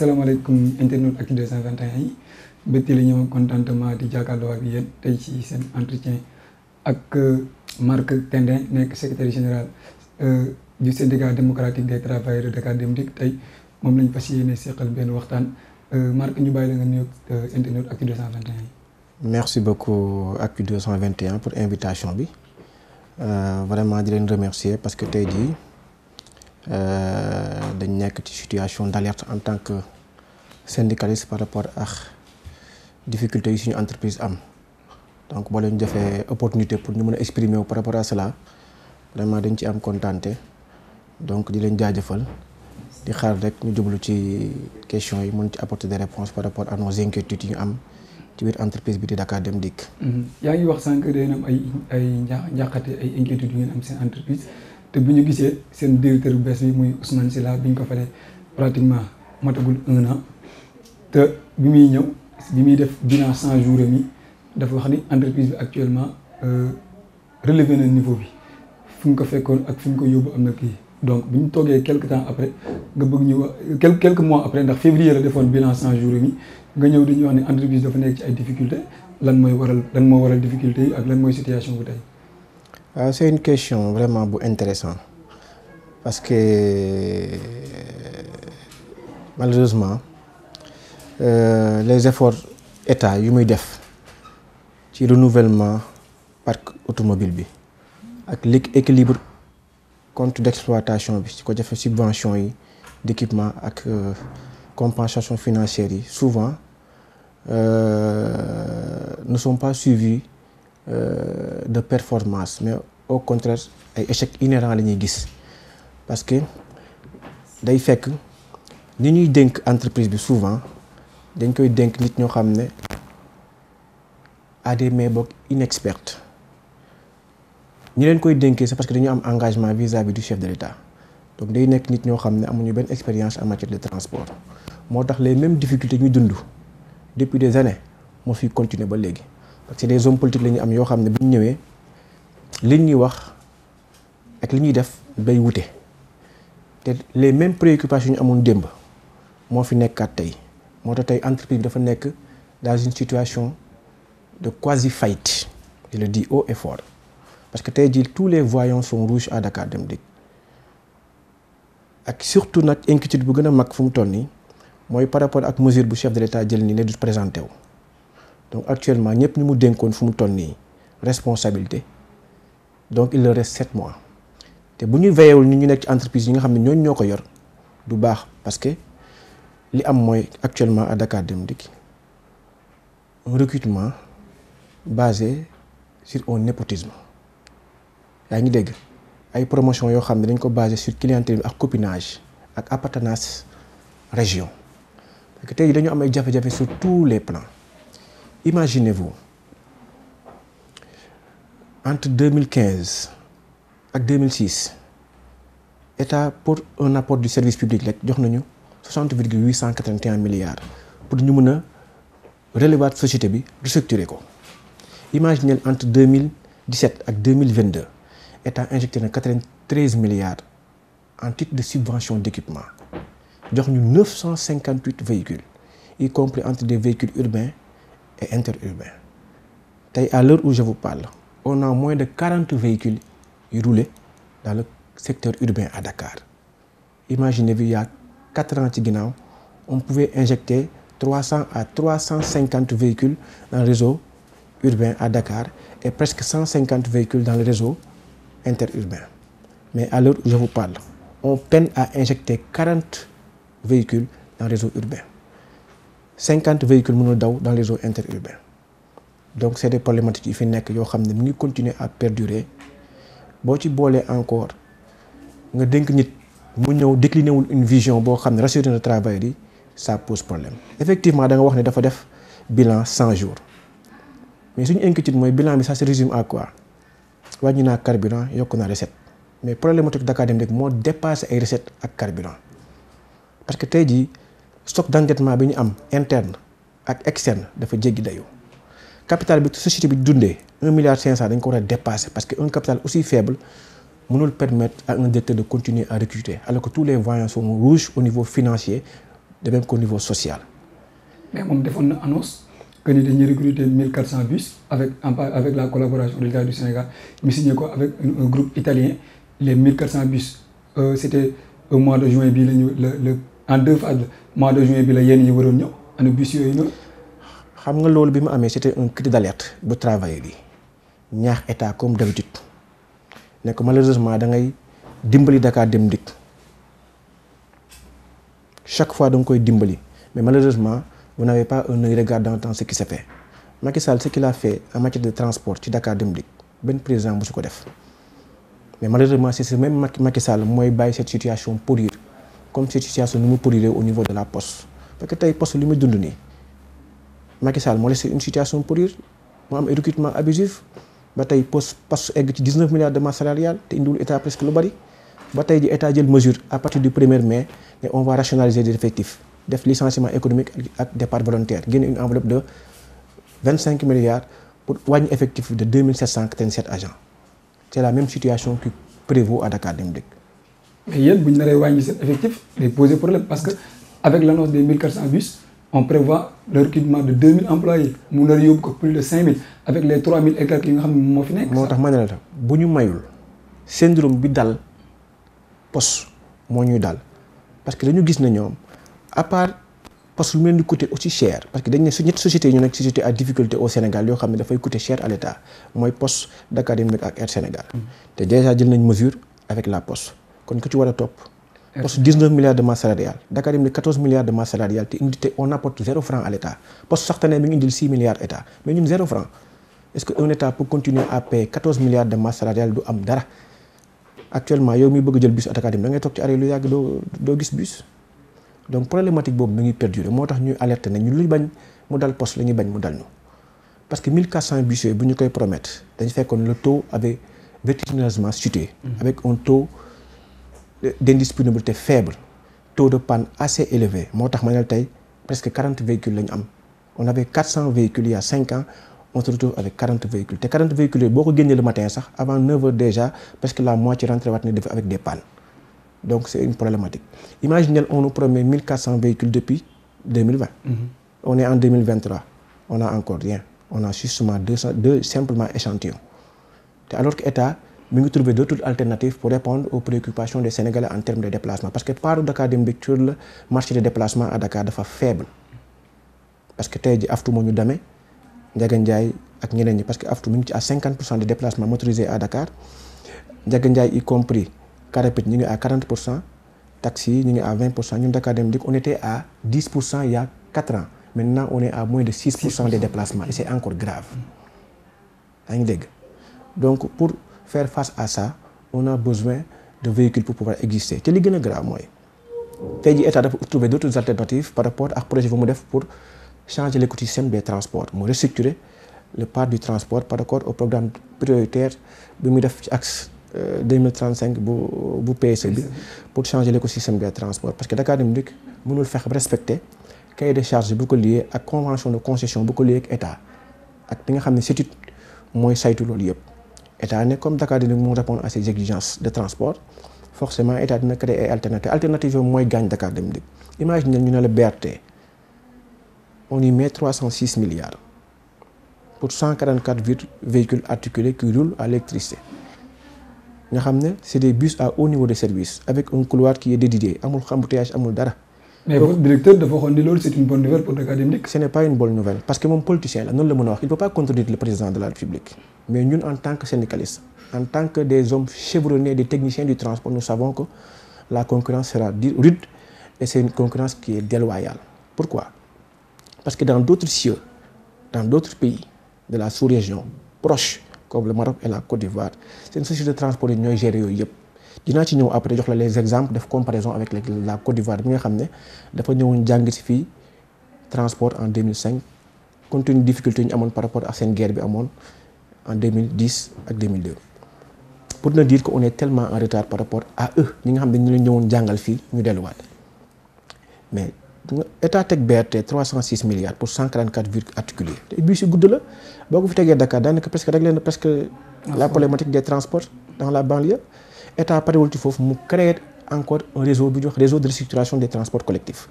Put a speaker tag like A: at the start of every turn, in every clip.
A: asalaamaaleykum internet Actu 221 yi mbégte la ñëw contentement di jàkkaarloo ak yéen tey ci seen entretien ak Marc Tendin nekk secrétaire général du syndicat démocratique des travailleurs de Dakar Dem Dikk tey moom lañ fas yéene seqal benn waxtaan Marc ñu bàyyi la nga nuyoog internet Actu 221 yi.
B: merci beaucoup Actu 221 pour invitation bi vraiment di leen remercier parce que tey jii dañ nekk ci situation d'alerte en tant que syndicaliste par rapport ak difficultés yi suñu entreprise am donc boo leen defee opportunité pour ñu mën a exprimer wu par rapport à cela vraiment dañ ci am contenté donc di leen jaajëfal di xaar rek ñu jublu ci questions yi mën ci apporter des réponses par rapport à nos inquiétudes yi ñu am ci biir entreprise bi di Dakar Dem Dikk.
A: yaa ngi wax sànq day am ay njàqate ay inquiétudes yu ngeen am seen entreprise. te bu ñu gisee seen directeur bu bees bi muy Ousmane Sylla bi ñu ko falee pratiquement matagul 1 an te bi muy ñëw bi muy def bilan 100 jours mi dafa wax ni entreprise bi actuellement relevé na niveau bi fu ñu ko fekkoon ak fu ñu ko yóbbu am na kii donc bu ñu toogee quelque temps après nga bëgg ñu wax quelques mois après ndax février la defoon bilan 100 jours mi nga ñëw dañuy wax ne entreprise dafa nekk ci ay difficultés lan moo waral difficultés yi ak lan mooy situation bu tey.
B: C'est une question vraiment bu intéressant parce que malheureusement les efforts état yu muy def ci renouvellement parc automobile bi ak l'équilibre compte d'exploitation bi ci ko defee subvention yi d'équipement ak compensation financière yi souvent ne sont pas suivis de performance mais au contraire ay échecs inhérents la ñuy gis parce que day fekk ni ñuy dénk entreprise bi souvent dañ koy dénk nit ñoo xam ne à des mains boog inexpertes ñi leen koy dénkee c'est parce que dañu am engagement vis-à-vis du chef de l'État donc day nekk nit ñoo xam ne amuñu benn expérience en matière de transport moo tax les mêmes difficultés ñu dund depuis des années moo fi continuer ba léegi. parce que des hommes politiques la ñu am yoo xam ne bu ñu ñëwee li ñuy wax ak li ñuy def bay wute te les mêmes préoccupations ñu amoon démb moo fi nekkaat tey moo tax tey entreprise bi dafa nekk dans une situation de quasi faillite je le dis haut et fort parce que tey jii tous les voyants sont rouges à Dakar Dem Dikk ak surtout nag inquiétude bu gën a mag fu mu toll nii mooy par rapport ak mesure bu chef de l'État jël nii ne du présenté wu. donc actuellement ñëpp ñu mu dénkoon fu mu toll nii responsabilité donc il leur reste 7 mois te bu ñu veillewul ñu nekk ci entreprise yi nga xam ne ñooñu ñoo ko yor du baax parce que li am mooy actuellement à Dakar Dem Dikk un recrutement basé sur un népotisme yaa ngi dégg ay promotion yoo xam ne dañ ko basé sur clientèle ak copinage ak appartenance région parce que tey dañu am ay jafe-jafe sur tous les plans. Imaginez-vous entre 2015 ak 2006 état pour un apport du service public rek jox nañu 60,881 milliards pour ñu mën a relever société bi restructurer ko. Imaginez entre 2017 ak 2022 état injecté na 93 milliards en titre de subvention d'équipement jox ñu 958 véhicules y compris entre des véhicules urbains et interurbain tey à l'heure où je vous parle on a moins de 40 véhicules yu roulent dans le secteur urbain à Dakar imaginez-vous il y a 4 ans ci ginnaaw on pouvait injecter 300 à 350 véhicules dans le réseau urbain à Dakar et presque 150 véhicules dans le réseau interurbain mais à l'heure où je vous parle on peine à injecter 40 véhicules dans le réseau urbain 50 véhicules mënul daw dans les réseaux interurbains donc c'est des problématiques yu fi nekk yoo xam ne mu ngi continuer à perdurer boo ci boolee encore nga dénk nit mu ñëw décliner wul une vision boo xam ne rassurer na travailleurs yi ça pose problème. effectivement da nga wax ne dafa def bilan 100 jours mais suñu inquiétude mooy bilan bi ça se résume à quoi wàññi naa carburant yokk naa recette mais problématique Dakar Dem Dikk moo dépassé ay recettes ak carburant parce que tey jii. stock d'endettement bi ñu am interne ak externe dafa jéggi dayoo capital bi société bi dundee 1,5 milliard dañ ko war a dépasser parce que un capital aussi faible mënul permettre à un directeur de continuer à recruter alors que tous les voyants sont rouges au niveau financier de même qu'au niveau social.
A: mais moom defoon na annonce que ni dañuy recruter 1400 bus avec la collaboration de l'État du Sénégal ñu signé ko avec un groupe italien les 1400 bus c'était au mois de juin bii la ñu en 2 phases mois de juin bi la yéen ñi waroon ñëw ana bus yooyu noonu.
B: xam nga loolu bi mu amee c'était un cri d'alerte bu travailleurs yi ñaax état comme d'habitude ne ko malheureusement da ngay dimbali Dakar Dem Dikk chaque fois da nga koy dimbali mais malheureusement vous n'avez pas un œil regardant dans ce qui se fait. Macky Sall ce qu'il a fait en matière de transport ci Dakar Dem Dikk benn président bu su ko def mais malheureusement c'est ce même Macky Sall mooy bàyyi cette situation pourrir comme cette situation nu mu pourrir au niveau de la poste parce que tey poste li muy dund nii Macky Sall moo laissé une situation pourrir mu am recrutement abusif ba tey poste egg ci 19 milliards de masse salariale te indiwul état presque lu bari ba tey ji état jël mesure à partir du 1er mai et on va rationaliser les effectifs def licenciement économique ak départ volontaire génne une enveloppe de 25 milliards pour wàññi effectif de 2787 agents c'est la même situation qui prévaut à Dakar Dem Dikk.
A: mais yéen bu ñu naree wàññi seen effectif day poser problème parce que avec l'annonce des 1400 bus on prévoit le recrutement de 2000 employés mu nar yóbbu ko plus de 5000 avec les 3000 et quelques yi nga xam ne moo fi nekk.
B: moo tax ma ne la bu ñu mayul syndrome bi dal poste moo ñuy dal parce que dañu gis ne ñoom à part poste lu mu leen di coûter aussi cher parce que dañ ne su ñetti sociétés yi ñu nekk société à difficulté au Sénégal yoo xam ne dafay coûter cher à l'État mooy poste Dakar Dem Dikk ak Air Sénégal te déjà jël nañ mesure avec la poste kon ku ci war a topp. poste 19 milliards de masse salariale Dakar Dem Dikk 14 milliards de masse salariale te on apporte 0 franc à l'État poste sax tane mi ngi indil 6 milliards État mais ñun 0 franc est-ce que un État peut continuer à payer 14 milliards de masse salariale du am dara actuellement yow mi bëgg jël bus à Dakar Dem da ngay toog ci arrêt lu yàgg doo gis bus donc problématique boobu mi ngi perdurer moo tax ñuy alerter ne ñun luy bañ mu dal poste la ñuy bañ mu dal ñu parce que 1400 bus yooyu bu ñu koy promettre dañu fekkoon le taux avait vertigineusement chuté avec un taux d'indisponibilité faible taux de panne assez élevé moo tax ma ne tey presque 40 véhicules la ñu am on avait 400 véhicules il y a 5 ans on se retrouve avec 40 véhicules te 40 véhicules yooyu boo ko génnee le matin sax avant 9 heures déjà presque la moitié rentré waat na def avec des pannes donc c'est une problématique imaginez on nous promet 1400 véhicules depuis 2020 on est en 2023 on a encore rien on a justement deux simplement échantillons te alors que état mi ngi trouver d'autres alternatives pour répondre aux préoccupations des Sénégalais en termes de déplacement parce que part Dakar Dem Dikk sur le marché de déplacement à Dakar dafa faible parce que tey ji aftu moo ñu demee Ndiaga Ndiaye ak ñeneen ñi parce que aftu mi ngi ci à 50% de déplacements motorisés à Dakar Ndiaga Ndiaye y compris car rapide ñu ngi à 40% taxi yi ñu ngi à 20% ñun Dakar Dem Dikk on était à 10% il y a 4 ans maintenant on est à moins de 6% des déplacements et c'est encore grave yaa ngi dégg donc pour faire face à ça on a besoin de véhicules pour pouvoir exister te li gën a grave mooy tey jii état dafa trouver d'autres alternatives par rapport ak projet bu mu def pour changer l'écosystème des transports mu restructurer le part du transport par rapport au programme prioritaire bi muy def ci axe 2035 bu PSE bi pour changer l'écosystème des transports parce que Dakar Dem Dikk mënul fexe respecter cahier de charge bu ko lié ak convention de concession bu ko lié ak état ak bi nga xam ne CETUD mooy saytu loolu yëpp état ne comme Dakar Dem Dikk mu répondre à ces exigences de transport forcément état dina créer ay alternatives yooyu mooy gaañ Dakar Dem Dikk imagine ñu ne la BRT on y met 306 milliards pour 144 véhicules articulés qui roulent à l'électricité nga xam ne c'est des bus à haut niveau de service avec un couloir qui est dédié amul embouteillage amul dara.
A: mais votre directeur dafa waxoon ni loolu c'est une bonne nouvelle pour Dakar Dem Dikk.
B: ce n'est pas une bonne nouvelle parce que moom politicien la noonu la mën a wax il ne peut pas contredire le président de la République mais ñun en tant que syndicalistes en tant que des hommes chevronnés des techniciens du transport nous savons que la concurrence sera rude et c'est une concurrence qui est déloyale. Pourquoi? Parce que dans d'autres cieux, dans d'autres pays de la sous-région proches comme le Maroc et la Côte d'Ivoire c'est une société de transport yi ñooy gérer yooyu yëpp dinaa ci ñëw après jox la les exemples def comparaison avec la Côte d'Ivoire bi nga xam ne dafa ñëwoon jàng ci fii transport en 2005 compte tenu difficulté yi ñu amoon par rapport ak seen guerre bi amoon en 2010 ak 2002 pour ne dire que on est tellement en retard par rapport à eux ñi nga xam ne ñu leen ñëwoon jàngal fii ñu delluwaat mais état teg BRT 306 milliards pour 144 véhicules articulés te bus yu gudd la boo ko fi tegee Dakar daanaka presque réglé na presque la problématique des transports dans la banlieue état parewul ci foofu mu créer encore un réseau bu ñuy wax réseau de restructuration des transports collectifs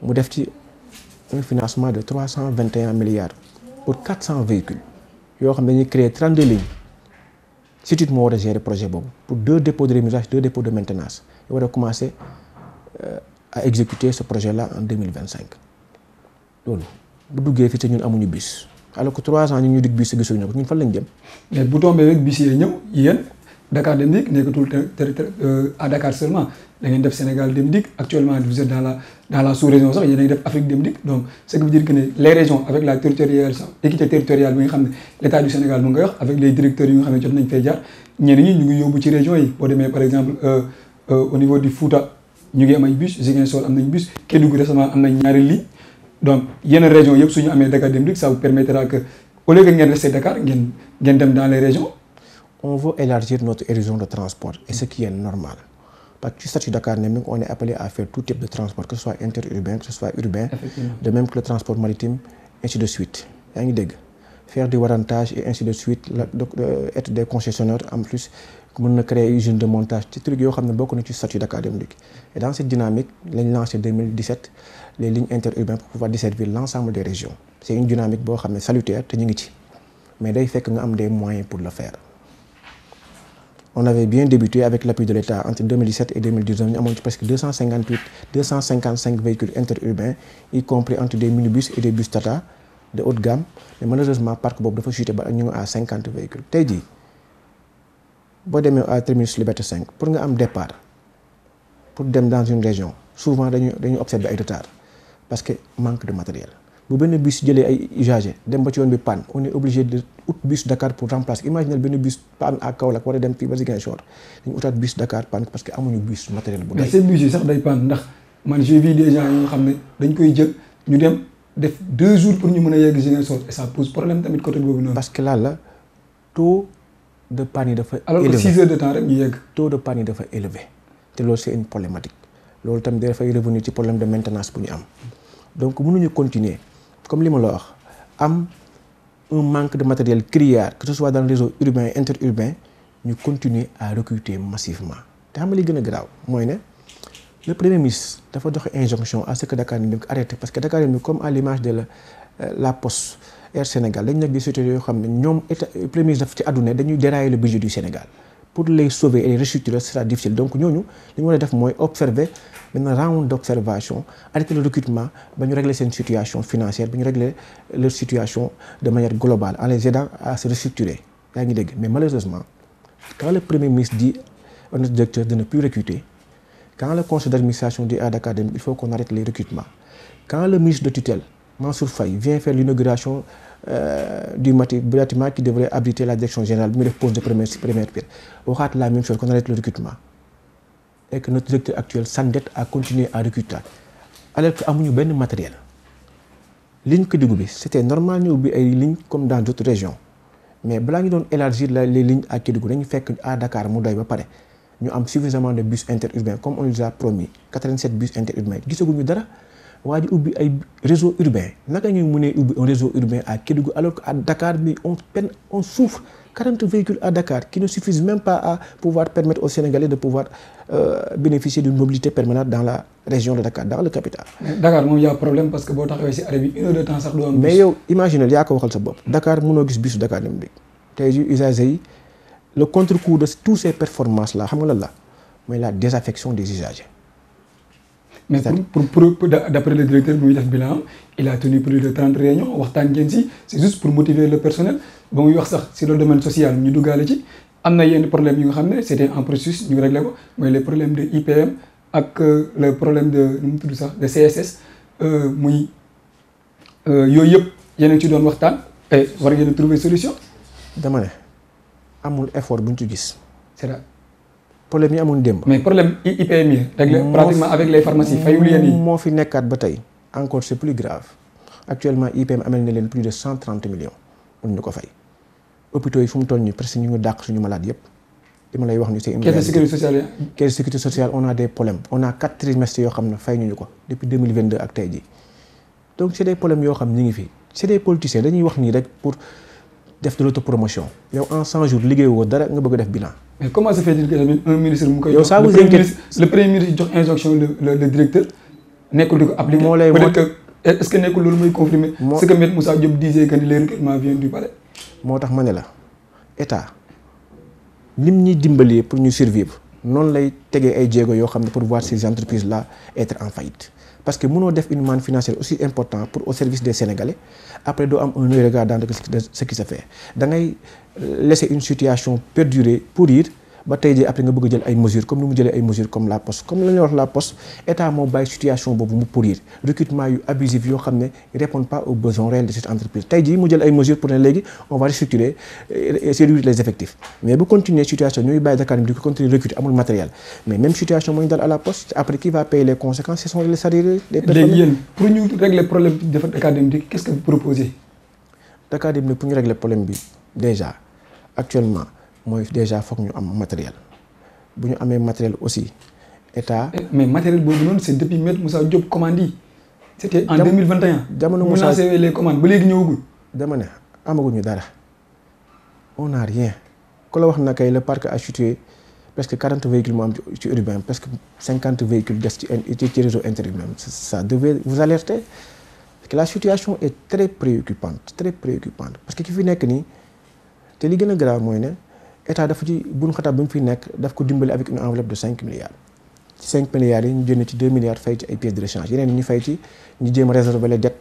B: mu def ci un financement de 321 milliards pour 400 véhicules yoo xam ne dañuy créer 32 lignes SETUD moo war a gérer projet boobu pour 2 dépôts de remisage 2 dépôts de maintenance yoo war a commencer à exécuter ce projet là en 2025 loolu bu duggee fii te ñun amuñu bus alors que 3 ans ñu dig bus gisuñu ko ñun fan lañ jëm.
A: mais bu tombee rek bus yi ñëw yéen Dakar Dem Dikk nekkatul à Dakar seulement da ngeen def Sénégal Dem Dikk actuellement vous êtes dans la sous-région sax yéen a ngi def Afrique Dem Dikk donc ce qui veut dire que ne les régions avec la équité territoriale bi nga xam ne l'État du Sénégal mu ngi koy wax avec les directeurs yi nga xam ne jot nañ fay jaar ñenn ñi ñu ngi yóbbu ci régions yi boo demee par exemple au niveau du Fouta ñu ngi am ay bus Ziguinchor am nañ bus Kédougou récemment am nañ ñaari lignes donc yenn régions yëpp suñu amee Dakar Dem Dikk ça vous permettra que au lieu que ngeen rester Dakar ngeen dem dans les régions.
B: On veut élargir notre horizon de transport et ce qui est normal parce que ci statut Dakar Dem Dikk on est appelé à faire tout type de transport que ce soit interurbain que ce soit urbain de même que le transport maritime ainsi de suite yaa ngi dégg faire du warantage et ainsi de suite être des concessionnaires en plus mën na créer usine de montage ci truc yoo xam ne bokk na ci statut Dakar Dem Dikk et dans cette dynamique lañ lancé 2017 les lignes interurbaines pour pouvoir desservir l'ensemble des régions c'est une dynamique boo xam ne salutaire te ñu ngi ci mais day fekk nga am des moyens pour le faire. On avait bien débuté avec l'appui de l'État entre 2017 et 2019 ñu amoon ci presque 255 véhicules interurbains y compris entre des minibus et des bus Tata de haute gamme mais malheureusement parc boobu dafa chuté ba ñu ngi à 50 véhicules tey jii boo demee à terminus Liberté 5 pour nga am départ pour dem dans une région souvent dañuy observer ay retard parce que manque de matériel bu benn bus jëlee ay usagers dem ba ci yoon bi panne on est obligé de ut bus Dakar pour remplacer imaginez benn bus panne à Kaolack war a dem fii ba Ziguinchor dañu utaat bus Dakar panne parce que amuñu bus matériel bu doy.
A: mais ces bus yi sax day panne ndax man j'ai vu des gens yi nga xam ne dañ koy jël ñu dem def 2 jours pour ñu mën a yegg Ziguinchor et ça pose problème tamit côté boobu noonu.
B: parce que là la taux de panne yi dafa élevé
A: alors que 6 heures de temps rek ñu yegg.
B: taux de panne yi dafa élevé te loolu c'est une problématique loolu tamit dafay revenir ci problème de maintenance bu ñu am donc mënuñu continuer. Comme li ma la wax am un manque de matériel criard que ce soit dans le réseau urbain et interurbain ñu continuer à recruter massivement te xam nga li gën a garaaw mooy ne le premier ministre dafa joxe injonction à ce que Dakar Dem Dikk arrêté parce que Dakar Dem Dikk comme à l'image de la Poste Air Sénégal dañ nekk des sociétés yoo xam ne ñoom état premier ministre dafa ci àdduna dañuy dérailler le budget du Sénégal pour les sauver et les restructurer ce sera difficile donc ñooñu li ñu war a def mooy observer benn round d'observation arrêter le recrutement ba ñu régler seen situation financière ba ñu régler leur situation de manière globale en les aidant à se restructurer yaa ngi dégg mais malheureusement quand le premier ministre dit à notre directeur de ne plus recruter quand le conseil d'administration dit à Dakar Dem Dikk il faut qu'on arrête les recrutements quand le ministre de tutelle Mansour Faye vient faire l'inauguration du bâtiment qui devrait abriter la direction générale bi mu def pose de première pierre waxaat la même chose qu'on arrête le recrutement et que notre directeur actuel s'endette à continuer à recruter alors que amuñu benn matériel ligne Kédougou bi c'était normal ñu ubbi ay lignes comme dans d'autres régions mais balaa ñu doon élargir les lignes à Kédougou dañu fekk à Dakar mu doy ba pare ñu am suffisamment de bus interurbains comme on nous a promis 87 bus interurbains gisaguñu dara waa ji ubbi ay réseau urbain naka ñuy mënee ubbi un réseau urbain à Kédougou alors que à Dakar bi on souffre 40 véhicules à Dakar qui ne suffisent même pas à pouvoir permettre aux Sénégalais de pouvoir bénéficier d'une mobilité permanente dans la région de Dakar dans le capitale.
A: mais Dakar moom y a problème parce que boo taxawee ci arrêt bi 1 heure de temps sax doo am.
B: mais yow imagine yaa ko waxal sa bopp. Dakar mënoo gis bisu Dakar Dem Dikk tey jii usagers yi le contre-coup de tous ces performances là xam nga lan la mooy la désaffection des usagers.
A: mais pour d'après le directeur bi muy def bilan il a tenu plus de 30 réunions waxtaan ngeen ci c'est juste pour motiver le personnel ba muy wax sax ci le domaine social ñu duggaale ci am na yenn problèmes yu nga xam ne c'était en processus ñu réglé ko mooy les problèmes de IPM ak le problème de nu mu tudd sax de CSS muy yooyu yëpp yéen a ngi ci doon waxtaan et war ngeen a trouver solution.
B: dama ne amul effort bu ñu ci gis.
A: c'est ça.
B: problème yi amoon démb.
A: mais problème IPM yi réglé pratiquement avec les pharmacies fayul yéen yi.
B: moo fi nekkaat ba tey encore c'est plus grave actuellement IPM amel na leen plus de 130 millions mun ñu ko fay hôpitaux yi fu mu toll nii presque ñu ngi dàq suñu malade yëpp li ma lay wax ni c'est une
A: caisse de sécurité sociale
B: caisse de sécurité sociale on a des problèmes on a 4 trimestres yoo xam ne fay ñu ko depuis 2022 ak tey jii donc c'est des problèmes yoo xam ñi ngi fi c'est des politiciens dañuy wax nii rek pour def de l'autopromotion yow en 100 jours liggéeyoo dara nga bëgg a def bilan.
A: mais comment se fait-il que un ministre mu koy
B: yow ça vous inquiète
A: le premier ministre jox injonction le directeur nekkul di ko appliquer.
B: moo lay
A: peut-être que est-ce que nekkul loolu mooy confirmer ce que Maître Moussa Diop disait que les recrutements viennent du palais.
B: moo tax ma ne la état nim ñuy dimbalee pour ñu survivre noonu lay tegee ay jéego yoo xam ne pour voir ces entreprises là être en faillite. parce que mënoo def une manne financière aussi important pour au service des Sénégalais après doo am un œil regardant de ce qui se fait da ngay laisser une situation perdurer pourrir ba tey jii après nga bëgg a jël ay mesures comme ni mu jëlee ay mesures comme la poste comme la ñuy wax la poste état moo bàyyi situation boobu mu pourrir recrutement yu abusif yoo xam ne répondent pas aux besoins réels de cette entreprise tey jii mu jël ay mesures pour ne léegi on va restructurer et réduire les effectifs mais bu continuer situation ñooy bàyyi Dakar di ko continuer recruter amul matériel mais même situation moo ñu dal à la poste après qui va payer les conséquences ce sont les salariés des personnes.
A: léegi yéen pour ñu régler problème Dakar Dem Dikk qu'est-ce que vous proposez.
B: Dakar Dem Dikk pour ñu régler problème bi déjà actuellement. mooy déjà foog ñu am matériel bu ñu amee matériel aussi état.
A: mais matériel boobu noonu c'est depuis Maître Moussa Diop commande yi. c'était en 2021.
B: jamono Moussa
A: mu lancé les commandes ba léegi ñëwagul.
B: dama ne amaguñu dara on n'a rien ku la wax na kay le parc a chuté presque 40 véhicules mu am ci urbain presque 50 véhicules des ci réseau interurbain ça devait vous alerter parce que la situation est très préoccupante parce que ki fi nekk nii te li gën a grave mooy ne. état dafa ci buñ xataab bi mu fi nekk daf ko dimbali avec une enveloppe de 5 milliards ci 5 milliards yi ñu jënd ci 2 milliards fay ci ay pièces de rechange yeneen ñu fay ci ñu jéem a réserver les dettes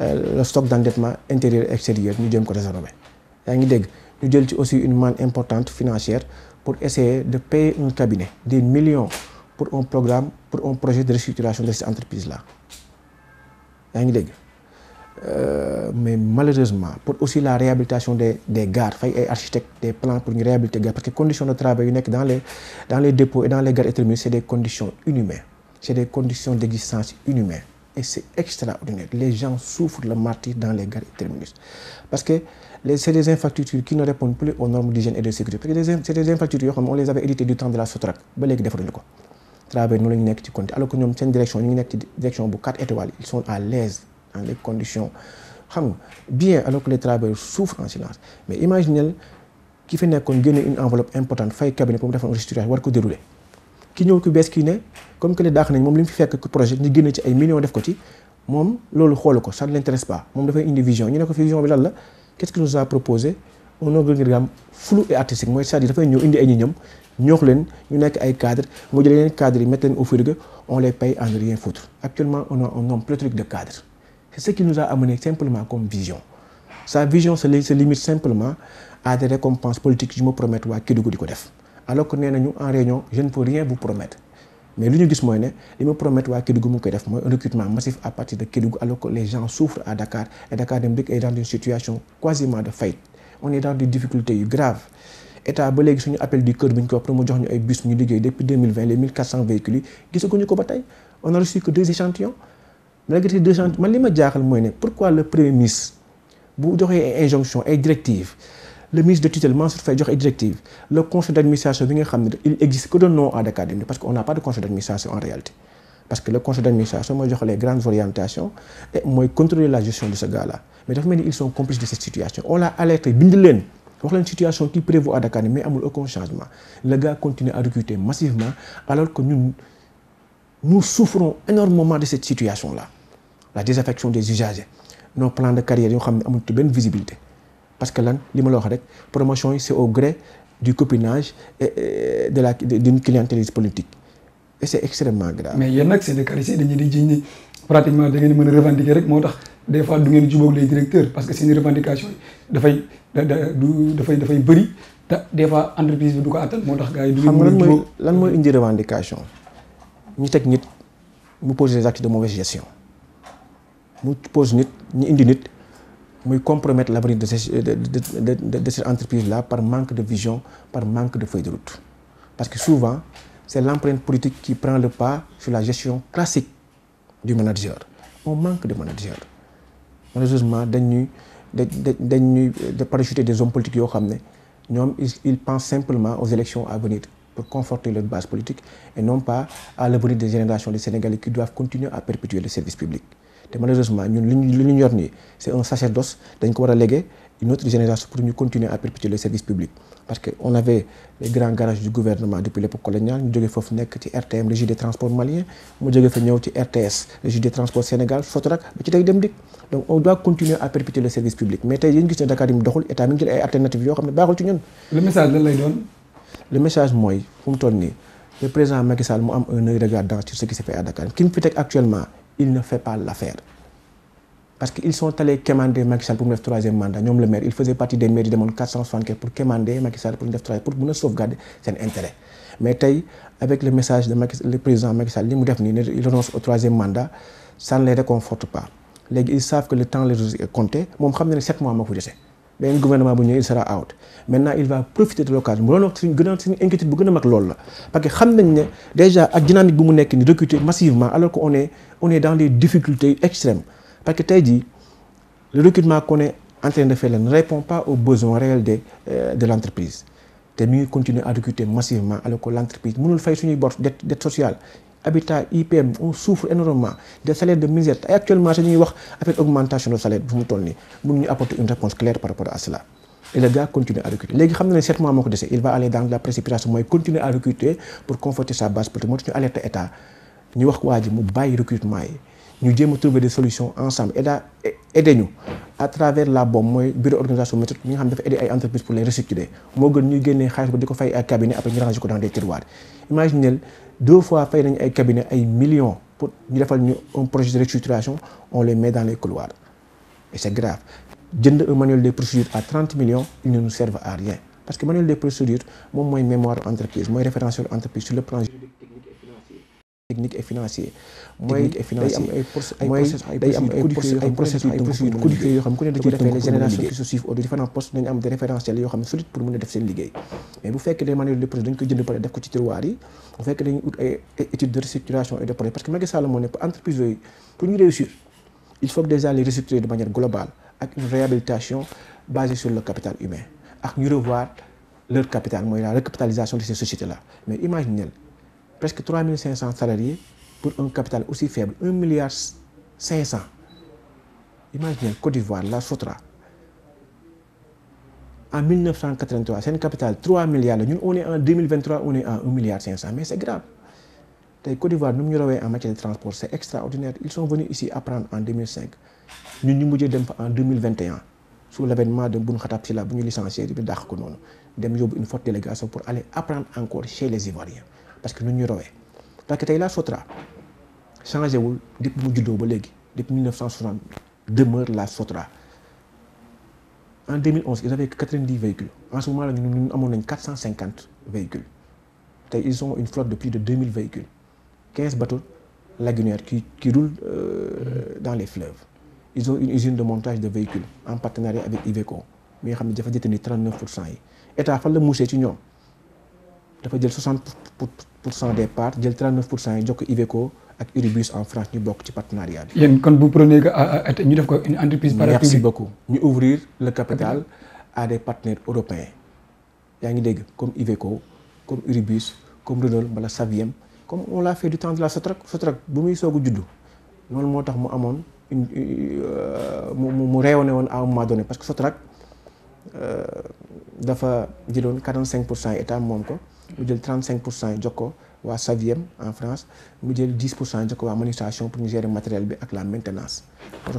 B: le stock d'endettement intérieur et extérieur ñu jéem ko réserver yaa ngi dégg ñu jël ci aussi une manne importante financière pour essayer de payer un cabinet des millions pour un programme pour un projet de restructuration de cette entreprise là yaa ngi dégg mais malheureusement pour aussi la réhabilitation des gares fay ay architectes des plans pour ñu réhabiliter gares parce que conditions de travail yu nekk dans les dépôts et dans les gares et terminus c'est des conditions inhumaines c'est des conditions d'existence inhumaines et c'est extraordinaire les gens souffrent le martyre dans les gares et terminus parce que c'est des infrastructures qui ne répondent plus aux normes d'hygiène et de sécurité parce que c'est des infrastructures yoo xam ne on les avait héritées du temps de la Sotrac ba léegi defaruñu ko travail noonu la ñu nekk ci compte alors que ñoom seen direction ñu ngi nekk ci direction bu 4 étoiles ils sont à l'aise dans les conditions xam nga bien alors que les travailleurs souffrent en silence mais imaginez ki fi nekkoon génne une enveloppe importante fay cabinet pour mu defal une restructuration war ko dérouler ki ñëw ku bees kii ne comme que les daax nañ moom li mu fi fekk projet ñu génne ci ay millions def ko ci moom loolu xoolu ko ça ne l'intéresse pas moom dafay indi vision ñu ne ko vision bi lan la qu'est-ce qu'il nous a proposé un organigramme flou et artistique mooy c'est-à-dire dafay ñëw indi ay ñoñam ñoox leen ñu nekk ay cadres mu jël yeneen cadres yi mettre leen au frigo on les paye à ne rien foutre actuellement on a un nombre pléthorique de cadres. C'est ce qui nous a amené simplement comme vision. Sa vision se limite simplement à des récompenses politiques je me promets waa Kédougou di ko def alors que nee nañu en réunion je ne peux rien vous promettre mais li ñu gis mooy ne li ma promettre waa Kédougou mu ngi koy def mooy un recrutement massif à partir de Kédougou alors que les gens souffrent à Dakar et Dakar Dem Dikk est dans une situation quasiment de faillite on est dans des difficultés yu graves état ba léegi suñu appel du cœur bi ñu ko wax pour mu jox ñu ay bus ñu liggéey depuis 2020 les 1400 véhicules yi gisaguñu ko ba tey on a reçu que 2 échantillons malgré 200 man li ma jaaxal mooy ne pourquoi le premier ministre bu joxee ay injonctions ay directives le ministre de tutelle Mansour Faye joxe ay directives le conseil d'administration bi nga xam ne il existe que de nom à Dakar Dem Dikk parce que on n'a pas de conseil d'administration en réalité parce que le conseil d'administration mooy joxe les grandes orientations et mooy contrôler la gestion de ce gars-là mais dafa mel ni ils sont complices de cette situation on l'a alerté bind leen wax leen situation qui prévaut à Dakar mais amul aucun changement le gars continue à recruter massivement alors que ñun nous souffrons énormément de cette situation-là la désaffection des usagers nos plans de carrière yoo xam ne amul benn visibilité parce que lan li ma la wax rek promotion yi c'est au gré du copinage et d'une clientéliste politique et c'est extrêmement grave.
A: mais yéen nag syndicalistes dañuy di jiñ ni pratiquement da ngeen mën a revendiquer rek moo tax des fois du ngeen jubóog les directeurs parce que seen revendication yi dafay bëri te des fois entreprise bi du ko attan moo tax gars yi. du ngeen mën a jubóog
B: lan mooy indi revendication ñu teg nit mu pose des actes de mauvaise gestion mu pose nit ñu indi nit muy compromettre l'avenir de cette entreprise là par manque de vision par manque de feuille de route parce que souvent c'est l'empreinte politique qui prend le pas sur la gestion classique du manager on manque de manager malheureusement dañuy parachuter des hommes politiques yoo xam ne ñoom ils pensent simplement aux élections à venir pour conforter leur base politique et non pas à l'avenir des générations de Sénégalais qui doivent continuer à perpétuer le service public te malheureusement ñun li ñu yor nii c'est un sacerdoce dañ ko war a léguer une autre génération pour ñu continuer à perpétuer le service public parce que on avait les grands garages du gouvernement depuis l'époque coloniale ñu jógee foofu nekk ci RTM Régie des transports maliens mu jógee fa ñëw ci RTS Régie des transports Sénégal Sotrac ba ci tey Dem Dikk donc on doit continuer à perpétuer le service public mais tey yéen gis ne Dakar yi mu doxul état mi ngi jël ay alternatives yoo xam ne baaxul ci ñun.
A: le message lan lay doon.
B: le message mooy fu mu toll nii le président Macky Sall mu am un œil regardant sur ce qui se fait à Dakar ki mu fi teg actuellement il ne fait pas l'affaire. Parce qu'ils sont allés quémander Macky Sall pour mu def troisième mandat ñoom le maire il faisait partie des maires yi demoon 475 pour quémander Macky Sall pour mu def troisième pour mën a sauvegarder seen intérêt mais tey avec le message de le président Macky Sall li mu def nii ne il renonce au troisième mandat ça ne les réconforte pas léegi ils savent que le temps leur est compté moom xam na ne 7 mois moo ko dese beneen gouvernement bu ñëwee il sera out maintenant il va profiter de l'occasion mu doon wax suñu inquiétude bu gën a mag loolu la parce que xam nañ ne déjà ak dynamique bu mu nekk ni recruter massivement alors que on est dans des difficultés extrêmes. Parce que tey jii le recrutement qu'on est en train de faire là ne répond pas aux besoins réels de l'entreprise te ñu ngi continuer à recruter massivement alors que l'entreprise mënul fay suñuy bor dette sociale habitat IPM on souffre énormément des salaires de misère et actuellement sax ñuy wax avec augmentation de salaire bi fu mu toll nii mënuñu apporter une réponse claire par rapport à cela et le gars continue à recruter léegi xam na ne 7 mois moo ko dese il va aller dans la précipitation mooy continuer à recruter pour conforter sa base politique moo tax ñu alerter état ñu wax waa ji mu bàyyi recrutement yi ñu jéem a trouver des solutions ensemble aider ñu à travers la BOM mooy bureau organisation méthode ñi nga xam dafa aider ay entreprises pour les restructurer moo gën ñuy génnee xaalis ba di ko fay ay cabinet après ñu ranger ko dans des tiroirs imaginez 2 fois fay nañu ay cabinet ay millions pour ñu defal ñu un projet de restructuration on les met dans les couloirs et c'est grave jënd un manuel des procédures à 30 millions ils ne nous servent à rien parce que manuel des procédures moom mooy mémoire entreprise mooy référentiel entreprise sur le plan technique et financier mooy day am ay procédures codifiées yoo xam ku ne da ciy defee les générations qui se suivent aux différents postes dañu am des référentiels yoo xam ne solide pour mën a def seen liggéey mais bu fekkee des manuels de procédure dañ koy jënd pare def ko ci tiroir yi bu fekkee dañuy ut ay études de restructuration et de projet parce que Macky Sall moo ne pour entreprise yooyu pour ñu réussir il faut que déjà les restructurer de manière globale ak une réhabilitation basée sur le capital humain ak ñu revoir leur capital mooy la recapitalisation de ces sociétés là mais imaginez presque 3500 salariés pour un capital aussi faible 1,5 milliard. Imaginez Côte d'Ivoire la Sotra en 1983 seen capital 3 milliards la ñun on est en 2023 on est en 1,5 milliard mais c'est grave tey Côte d'Ivoire nu mu ñu rawee en matière de transport c'est extraordinaire ils sont venus ici apprendre en 2005 ñun ñu mujjee dem fa en 2021 sous l'avènement de Boun Khatab Sylla bu ñu licencié bi dàq ko noonu dem yóbbu une forte délégation pour aller apprendre encore chez les Ivoiriens parce que nu ñu rawee parce que tey la Sotra changé wul depuis mu juddoo ba léegi depuis 1960 demeure la Sotra en 2011 ils avaient 90 véhicules en ce moment là ñun amoon nañ 450 véhicules tey ils ont une flotte de plus de 2000 véhicules 15 bateaux lagunaires qui roulent dans les fleuves ils ont une usine de montage de véhicules en partenariat avec Iveco mi nga xam ne dafa détenir 39% yi état fan la muusee ci ñoom dafa jël 60% des parts jël 39% yi jox ko Iveco ak Uribus en France ñu bokk ci partenariat bi.
A: yéen kon vous prenez que ñu def ko une entreprise parapublique.
B: Merci beaucoup ñu ouvrir le capital à des partenaires européens yaa ngi dégg comme Iveco comme Uribus comme Renault wala Saviem comme on l'a fait du temps de la Sotrac bu muy soog a juddu loolu moo tax mu amoon mu rayonné woon à un moment donné parce que Sotrac dafa jëloon 45% état moom ko. mu jël 35% jox ko waa Saviem en France mu jël 10% jox ko waa administration pour ñu gérer matériel bi ak la maintenance.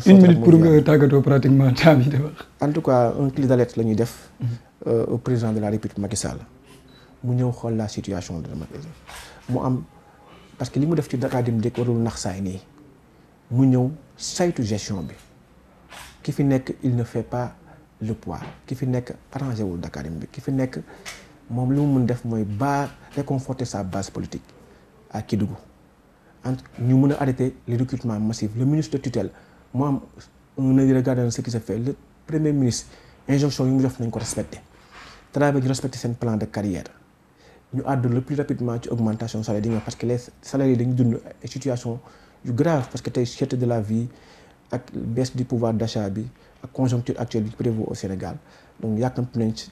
A: une minute pour nga tàggatoo pratiquement temps bi dafa.
B: en tout cas un cri d'alerte la ñuy def. au président de la République Macky Sall mu ñëw xool la situation de Macky mu am parce que li mu def ci Dakar Dem Dikk warul nax saay nii mu ñëw saytu gestion bi ki fi nekk il ne fait pas le poids ki fi nekk arrangé wul Dakar Dem Dikk ki fi nekk. moom li mu mën def mooy réconforter sa base politique à Kédougou ñu mën a arrêter les recrutements massifs le ministre de tutelle mu am un œil regardant ce qui se fait le premier ministre injonction yi mu def nañ ko respecter travail ñu respecter seen plan de carrière ñu àddu le plus rapidement ci augmentation salaire yi parce que les salariés dañu dund situation yu grave parce que tey cherté de la vie ak baisse du pouvoir d'achat bi ak conjoncture actuelle bi prévaut au Sénégal donc yàkkamti nañ ci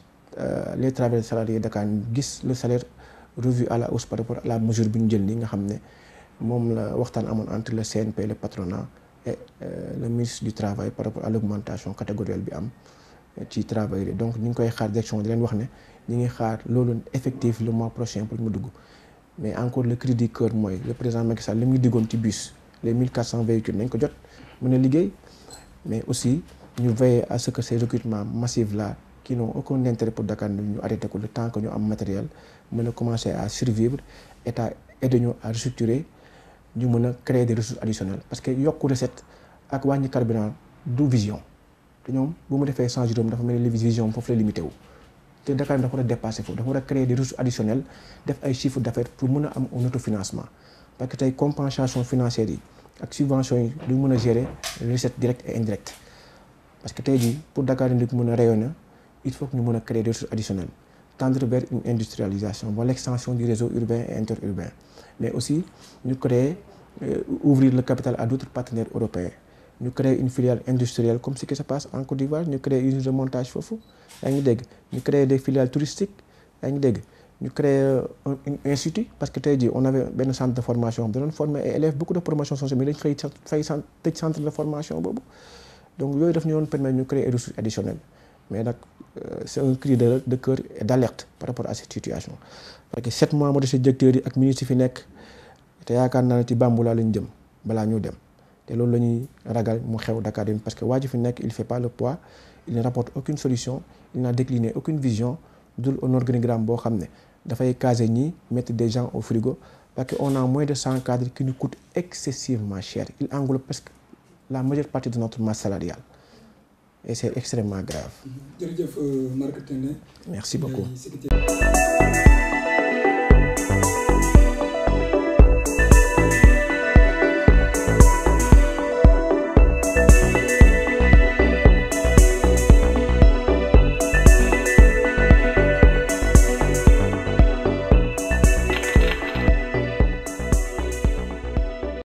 B: les travailleurs salariés Dakar gis le salaire revu à la hausse par rapport à la mesure bi ñu jël nii nga xam ne moom la waxtaan amoon entre le CNP le patronat et le ministre du travail par rapport à l'augmentation catégorielle bi am ci travailleurs donc ñu ngi koy xaar direction di leen wax ne ñu ngi xaar loolu effectif le mois prochain pour mu dugg mais encore le cri du cœur mooy le président Macky Sall li mu diggoon ci bus les 1400 véhicules nañ ko jot mën a liggéey mais aussi ñu veiller à ce que ces recrutements massifs là qui n'ont aucun intérêt pour Dakar ñu arrêté ko le temps que ñu am matériel mën a commencer à survivre état aide ñu à restructurer ñu mën a créer des ressources additionnelles parce que yokku recette ak wàññi carburant du vision te ñoom bu mu defee 100 juróom dafa mel ni vision foofu la limité wu te Dakar dafa war a dépasser foofu dafa war a créer des ressources additionnelles def ay chiffres d'affaires pour mën a am un autofinancement parce que tey compensation financière yi ak subvention yi du mën a gérer recettes directes et indirectes parce que tey jii pour Dakar ndik mën a rayonner il faut que ñu mën a créer des ressources additionnelles tendre vers une industrialisation vers l'extension du réseau urbain et interurbain mais aussi ñu créer ouvrir le capital à d'autres partenaires européens ñu créer une filiale industrielle comme ce qui se passe en Côte d'Ivoire ñu créer une usine de montage foofu yaa ngi dégg ñu créer des filiales touristiques yaa ngi dégg ñu créer un institut parce que tey jii on avait benn centre de formation da doon former ay élèves beaucoup de promotion sociale mais dañ fay tëj centre de formation boobu donc yooyu daf ñu doon permettre ñu créer ay ressources additionnelles mais nag c'est un cri de cœur et d'alerte par rapport à cette situation parce que 7 mois moo des directeurs yi ak ministres yi fi nekk te yaakaar naa ne ci Bamboula lañ jëm balaa ñu dem te loolu la ñuy ragal mu xew Dakar parce que waa ji fi nekk il fait pas le poids il ne rapporte aucune solution il n'a décliné aucune vision dul un organigramme boo xam ne dafay caser ñi mettre des gens au frigo parce que on a moins de 100 cadres qui nous coûtent excessivement cher il englobe presque la majeure partie de notre masse salariale et c'est extrêmement grave.
A: jërëjëf Marc Tene.
B: Merci beaucoup.